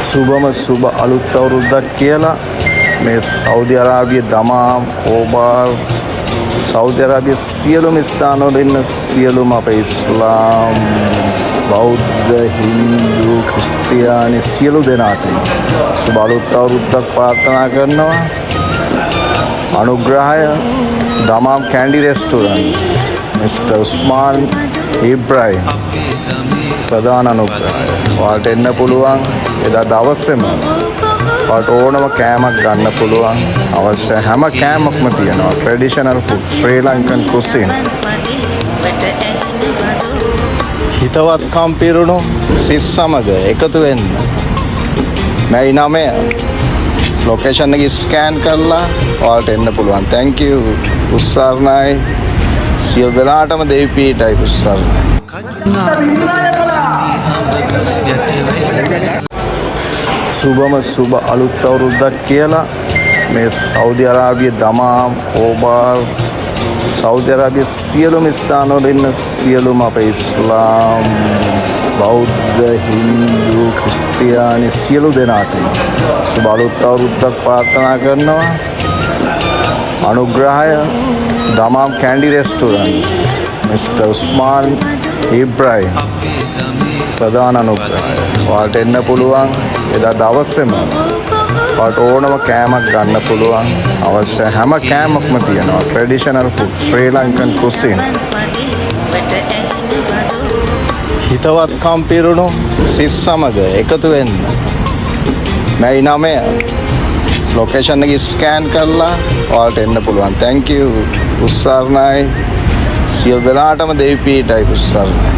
සුබම සුබ අලුත් අවුරුද්දක් කියලා මේ සෞදි අරාබියේ දමාම් ඕබාර් සෞදි අරාබියේ සියලුම ස්ථානවල ඉන්න සියලුම අපේ ඉස්ලාම් බෞද්ධ හින්දු ක්‍රිස්තියානි සියලු දෙනාටම සුබ අලුත් අවුරුද්දක් ප්‍රාර්ථනා කරනවා. අනුග්‍රහය දමාම් කැන්ඩි රෙස්ටෝරන්ට් මිස්ටර් උස්මාන් ඉබ්‍රාහිම් ප්‍රධාන අනුග්‍රහය. ඔයාලට එන්න පුළුවන් එදා දවසේම. ඔයාලට ඕනම කෑමක් ගන්න පුළුවන්. අවශ්‍ය හැම කෑමක්ම තියෙනවා. ට්‍රැඩිෂනල් ෆුඩ් ශ්‍රී ලංකන් කුසින්. හිතවත්කම් පිරුණු සිස් සමග එකතු වෙන්න. මේ 9 ලොකේෂන් එක ස්කෑන් කරලා ඔයාලට එන්න පුළුවන්. thank you. උස්සාරණයි සියලු දෙනාටම දෙවි පීඨයි උස්සාරණයි. සුබම සුබ අලුත් අවුරුද්දක් කියලා මේ සෞදි අරාබියේ දමාම් ඕබාර් සෞදි අරාබියේ සියලුම ස්ථානවල ඉන්න සියලුම අපේ ඉස්ලාම් බෞද්ධ හින්දු ක්‍රිස්තියානි සියලු දෙනාටම සුබ අලුත් අවුරුද්දක් ප්‍රාර්ථනා කරනවා. අනුග්‍රහය දමාම් කැන්ඩි රෙස්ටෝරන්ට් මිස්ටර් උස්මාන් ඉබ්‍රාහිම් ප්‍රධාන අනුග්‍රහය. ඔයාලට එන්න පුළුවන් එදා දවසේම. ඔයාලට ඕනම කෑමක් ගන්න පුළුවන්. අවශ්‍ය හැම කෑමක්ම තියෙනවා. ට්‍රැඩිෂනල් ෆුඩ් ශ්‍රී ලංකන් කුසින්. හිතවත්කම් පිරුණු සිස් සමග එකතු වෙන්න. මේ 9 ලොකේෂන් එක ස්කෑන් කරලා ඔයාලට එන්න පුළුවන්. thank you. උස්සාරණයි සියලු දෙනාටම දෙවි පීඨයි උස්සාරණයි.